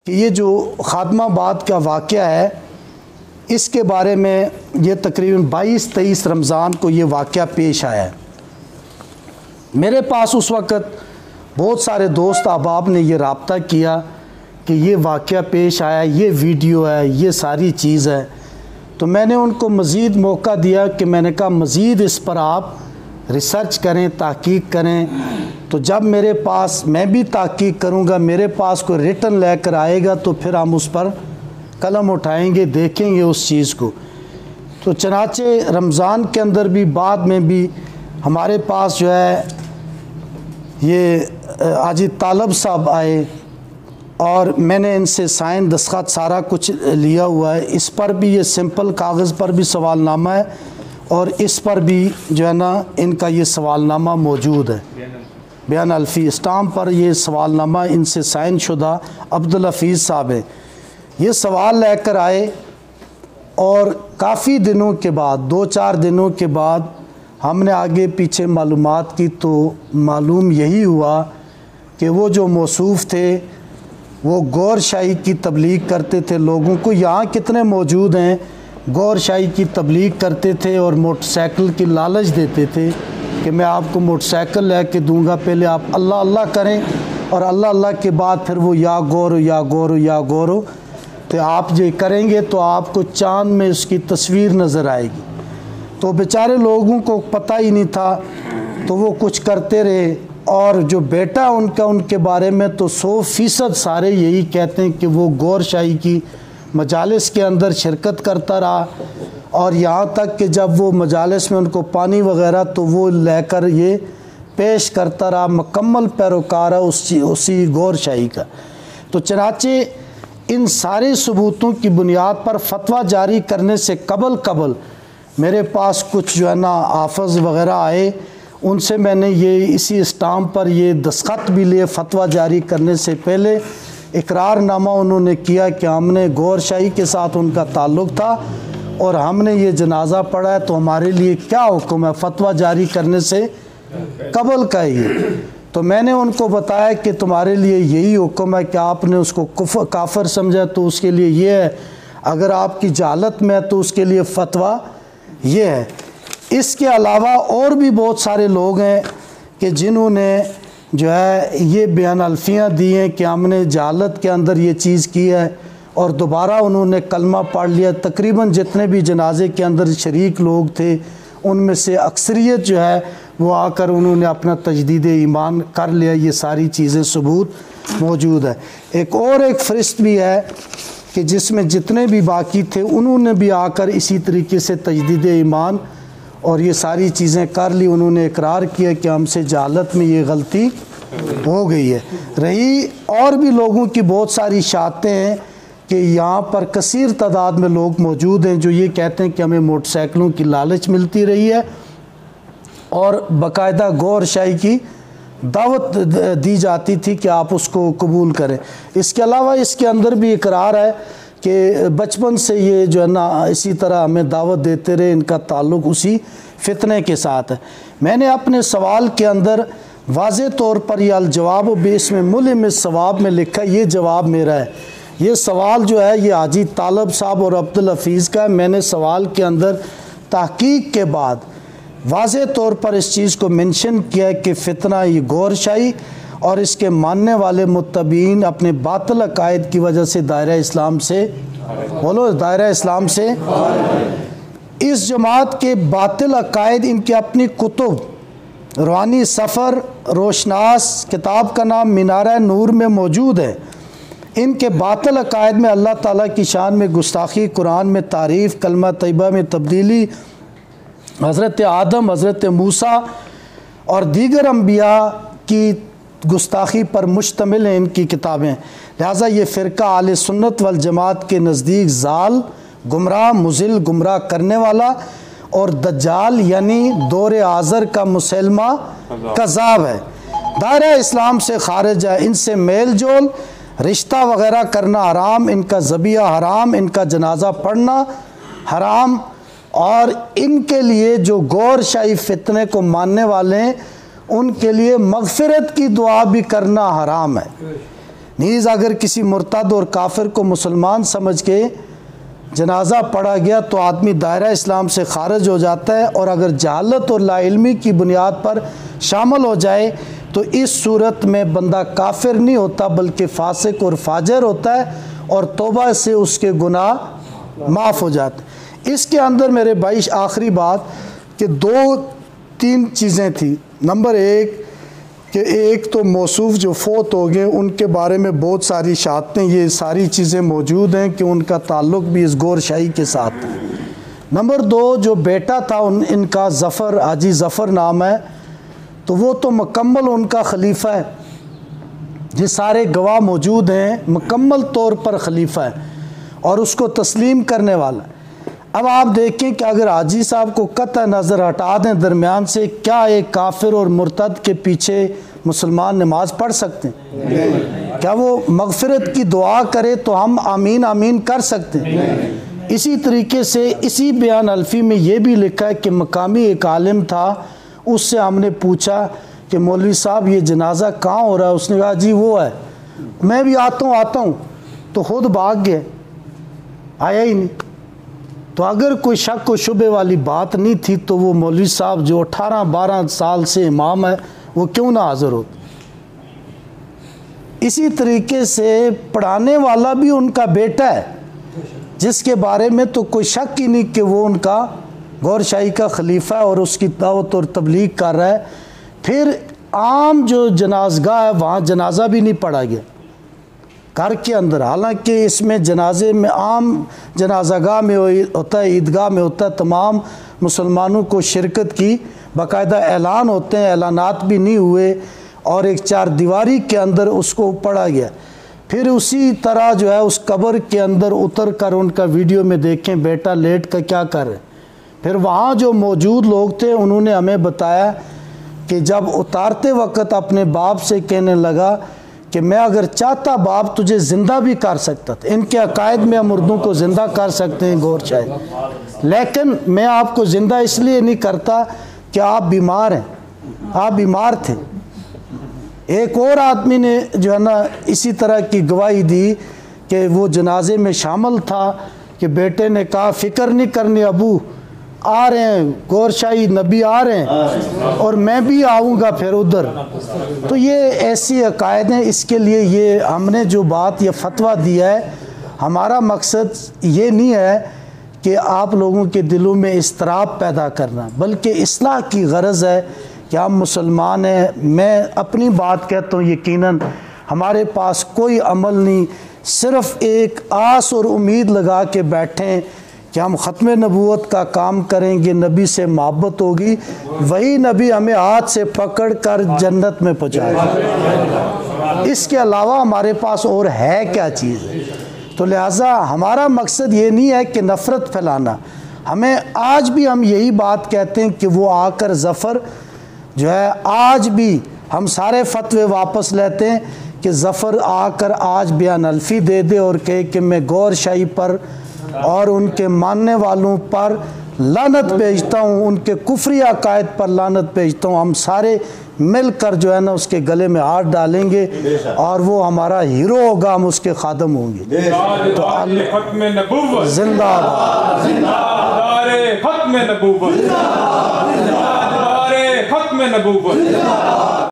کہ یہ جو خاتمہ آباد کا واقعہ ہے اس کے بارے میں یہ تقریباً 22-23 رمضان کو یہ واقعہ پیش آیا ہے۔ میرے پاس اس وقت بہت سارے دوست احباب نے یہ رابطہ کیا کہ یہ واقعہ پیش آیا، یہ ویڈیو ہے، یہ ساری چیز ہے، تو میں نے ان کو مزید موقع دیا کہ میں نے کہا مزید اس پر آپ ریسرچ کریں، تحقیق کریں۔ تو جب میرے پاس، میں بھی تحقیق کروں گا، میرے پاس کوئی ریٹن لے کر آئے گا تو پھر ہم اس پر قلم اٹھائیں گے، دیکھیں گے اس چیز کو۔ تو چنانچہ رمضان کے اندر بھی بعد میں بھی ہمارے پاس جو ہے یہ حاجی طالب صاحب آئے اور میں نے ان سے سائن دستخط سارا کچھ لیا ہوا ہے۔ اس پر بھی یہ سمپل کاغذ پر بھی سوال نامہ ہے اور اس پر بھی جو ہے نا ان کا یہ سوال نامہ موجود ہے، بیان الفی اسٹامپ پر یہ سوال نامہ ان سے سائن شدہ عبدالحفیظ صاحب ہے۔ یہ سوال لے کر آئے اور کافی دنوں کے بعد، 2-4 دنوں کے بعد ہم نے آگے پیچھے معلومات کی تو معلوم یہی ہوا کہ وہ جو موصوف تھے وہ گور شاہی کی تبلیغ کرتے تھے لوگوں کو۔ یہاں کتنے موجود ہیں گور شاہی کی تبلیغ کرتے تھے اور موٹر سائیکل کی لالچ دیتے تھے کہ میں آپ کو موٹر سائیکل لے کے دوں گا، پہلے آپ اللہ اللہ کریں اور اللہ اللہ کے بعد پھر وہ یا گورو یا گورو یا گورو، تو آپ یہ کریں گے تو آپ کو چاند میں اس کی تصویر نظر آئے گی۔ تو بیچارے لوگوں کو پتہ ہی نہیں تھا تو وہ کچھ کرتے رہے، اور جو بیٹا ان کا ان کے بارے میں تو 100% سارے یہی کہتے ہیں کہ وہ گور شاہی کی مجالس کے اندر شرکت کرتا رہا، اور یہاں تک کہ جب وہ مجالس میں ان کو پانی وغیرہ تو وہ لے کر یہ پیش کرتا رہا، مکمل پیروکار ہے اسی گور شاہی کا۔ تو چنانچہ ان سارے ثبوتوں کی بنیاد پر فتویٰ جاری کرنے سے قبل میرے پاس کچھ جو ہے نا حافظ وغیرہ آئے، ان سے میں نے یہ اسی اسٹامپ پر یہ دستخط بھی لیے۔ فتویٰ جاری کرنے سے پہلے اقرار نامہ انہوں نے کیا کہ ہم نے گور شاہی کے ساتھ ان کا تعلق تھا اور ہم نے یہ جنازہ پڑھا ہے، تو ہمارے لیے کیا حکم ہے فتویٰ جاری کرنے سے قبل کا یہ۔ تو میں نے ان کو بتایا کہ تمہارے لیے یہی حکم ہے کہ آپ نے اس کو کافر سمجھا تو اس کے لیے یہ ہے، اگر آپ کی جہالت میں ہے تو اس کے لیے فتویٰ یہ ہے۔ اس کے علاوہ اور بھی بہت سارے لوگ ہیں کہ جنہوں نے جو ہے یہ بیان الفیاں دی ہیں کہ ہم نے جہالت کے اندر یہ چیز کی ہے، اور دوبارہ انہوں نے کلمہ پڑھ لیا۔ تقریباً جتنے بھی جنازے کے اندر شریک لوگ تھے ان میں سے اکثریت جو ہے وہ آ کر انہوں نے اپنا تجدید ایمان کر لیا۔ یہ ساری چیزیں ثبوت موجود ہے۔ ایک فہرست بھی ہے کہ جس میں جتنے بھی باقی تھے انہوں نے بھی آ کر اسی طریقے سے تجدید ایمان اور یہ ساری چیزیں کر لی۔ انہوں نے اقرار کیا کہ ہم سے جہالت میں یہ غلطی ہو گئی ہے۔ رہی اور بھی لوگوں کی بہت ساری شہادتیں ہیں کہ یہاں پر کثیر تعداد میں لوگ موجود ہیں جو یہ کہتے ہیں کہ ہمیں موٹر سائیکلوں کی لالچ ملتی رہی ہے اور باقاعدہ گور شاہی کی دعوت دی جاتی تھی کہ آپ اس کو قبول کریں۔ اس کے علاوہ اس کے اندر بھی اقرار ہے کہ بچپن سے یہ جو ہے نا اسی طرح ہمیں دعوت دیتے رہے، ان کا تعلق اسی فتنے کے ساتھ ہے۔ میں نے اپنے سوال کے اندر واضح طور پر یہ الجواب باسم ملم الثواب میں لکھا، یہ جواب میرا ہے۔ یہ سوال جو ہے یہ حاجی طالب صاحب اور عبدالحفیظ کا ہے۔ میں نے سوال کے اندر تحقیق کے بعد واضح طور پر اس چیز کو منشن کیا ہے کہ فتنہ یہ گور شاہی اور اس کے ماننے والے متبعین اپنے باطل عقائد کی وجہ سے دائرہ اسلام سے دائرہ اسلام سے اس جماعت کے باطل عقائد، ان کے اپنی کتب روحانی سفر روشناس کتاب کا نام مینارہ نور میں موجود ہے۔ ان کے باطل عقائد میں اللہ تعالیٰ کی شان میں گستاخی، قرآن میں تعریف، کلمہ طیبہ میں تبدیلی، حضرت آدم، حضرت موسیٰ اور دیگر انبیاء کی گستاخی پر مشتمل ہیں ان کی کتابیں۔ لہٰذا یہ فرقہ اہل سنت والجماعت کے نزدیک ضال، گمراہ، مضل، گمراہ کرنے والا اور دجال یعنی دور حاضر کا مسلمہ کذاب ہے، دائرہ اسلام سے خارج ہے۔ ان سے میل جول، رشتہ وغیرہ کرنا حرام، ان کا ذبیحہ حرام، ان کا جنازہ پڑھنا حرام، اور ان کے لیے جو گور شاہی فتنے کو ماننے والے ہیں ان کے لیے مغفرت کی دعا بھی کرنا حرام ہے۔ نیز اگر کسی مرتد اور کافر کو مسلمان سمجھ کے جنازہ پڑھا گیا تو آدمی دائرہ اسلام سے خارج ہو جاتا ہے، اور اگر جہالت اور لا علمی کی بنیاد پر شامل ہو جائے تو اس صورت میں بندہ کافر نہیں ہوتا بلکہ فاسق اور فاجر ہوتا ہے، اور توبہ سے اس کے گناہ معاف ہو جاتے ہیں۔ اس کے اندر میرے بھائی آخری بات کہ 2-3 چیزیں تھیں۔ نمبر 1 کہ ایک تو موصوف جو فوت ہو گئے ان کے بارے میں بہت ساری شہادتیں، یہ ساری چیزیں موجود ہیں کہ ان کا تعلق بھی اس گور شاہی کے ساتھ ہے۔ نمبر 2 جو بیٹا تھا ان کا ظفر، حاجی ظفر نام ہے، تو وہ تو مکمل ان کا خلیفہ ہے، یہ سارے گواہ موجود ہیں، مکمل طور پر خلیفہ ہے اور اس کو تسلیم کرنے والا ہے۔ اب آپ دیکھیں کہ اگر حاجی صاحب کو قطع نظر ہٹا دیں درمیان سے، کیا ایک کافر اور مرتد کے پیچھے مسلمان نماز پڑھ سکتے ہیں؟ کیا وہ مغفرت کی دعا کرے تو ہم آمین آمین کر سکتے ہیں؟ اسی طریقے سے اسی بیان الفی میں یہ بھی لکھا ہے کہ مقامی ایک عالم تھا، اس سے ہم نے پوچھا کہ مولوی صاحب یہ جنازہ کہاں ہو رہا ہے؟ اس نے کہا جی وہ ہے، میں بھی آتا ہوں، تو خود بھاگ گیا، آیا ہی نہیں۔ تو اگر کوئی شک و شبے والی بات نہیں تھی تو وہ مولوی صاحب جو 18-12 سال سے امام ہے وہ کیوں نہ حاضر ہوتے؟ اسی طریقے سے پڑھانے والا بھی ان کا بیٹا ہے، جس کے بارے میں تو کوئی شک ہی نہیں کہ وہ ان کا گور شاہی کا خلیفہ ہے اور اس کی دعوت اور تبلیغ کر رہا ہے۔ پھر عام جو جنازگاہ ہے وہاں جنازہ بھی نہیں پڑھا گیا گھر کے اندر، حالانکہ اس میں جنازے میں عام جنازہ گاہ میں ہوتا ہے، عیدگاہ میں ہوتا ہے، تمام مسلمانوں کو شرکت کی باقاعدہ اعلان ہوتے ہیں، اعلانات بھی نہیں ہوئے اور ایک 4 دیواری کے اندر اس کو پڑھا گیا۔ پھر اسی طرح جو ہے اس قبر کے اندر اتر کر ان کا ویڈیو میں دیکھیں بیٹا لیٹ کا کیا کر رہے۔ پھر وہاں جو موجود لوگ تھے انہوں نے ہمیں بتایا کہ جب اتارتے وقت اپنے باپ سے کہنے لگا کہ میں اگر چاہتا باپ تجھے زندہ بھی کر سکتا تھا، ان کے عقائد میں ہم اردو کو زندہ کر سکتے ہیں گور شاہی، لیکن میں آپ کو زندہ اس لیے نہیں کرتا کہ آپ بیمار ہیں، آپ بیمار تھے۔ ایک اور آدمی نے جو ہے نا اسی طرح کی گواہی دی کہ وہ جنازے میں شامل تھا کہ بیٹے نے کہا فکر نہیں کرنی ابو، آ رہے ہیں گور شاہی نبی آ رہے ہیں اور میں بھی آؤں گا پھر ادھر۔ تو یہ ایسی عقائد ہیں، اس کے لیے یہ ہم نے جو بات یہ فتویٰ دیا ہے، ہمارا مقصد یہ نہیں ہے کہ آپ لوگوں کے دلوں میں اضطراب پیدا کرنا، بلکہ اصلاح کی غرض ہے کہ ہم مسلمان ہیں۔ میں اپنی بات کہتا ہوں، یقیناً ہمارے پاس کوئی عمل نہیں، صرف ایک آس اور امید لگا کے بیٹھیں کہ ہم ختم نبوت کا کام کریں گے، نبی سے محبت ہوگی، وہی نبی ہمیں ہاتھ سے پکڑ کر جنت میں پہنچائے گا۔ اس کے علاوہ ہمارے پاس اور ہے کیا چیز ہے؟ تو لہٰذا ہمارا مقصد یہ نہیں ہے کہ نفرت پھیلانا، ہمیں آج بھی ہم یہی بات کہتے ہیں کہ وہ آ کر ظفر جو ہے، آج بھی ہم سارے فتوے واپس لیتے ہیں کہ ظفر آ کر آج بیان الفی دے دے اور کہے کہ میں گور شاہی پر اور ان کے ماننے والوں پر لعنت بھیجتا ہوں، ان کے کفری عقائد پر لعنت بھیجتا ہوں۔ ہم سارے مل کر جو ہے نا اس کے گلے میں ہاتھ ڈالیں گے اور وہ ہمارا ہیرو ہوگا، ہم اس کے خادم ہوں گے۔ تو ختم نبوت زندہ ختم نبوت ختم نبوت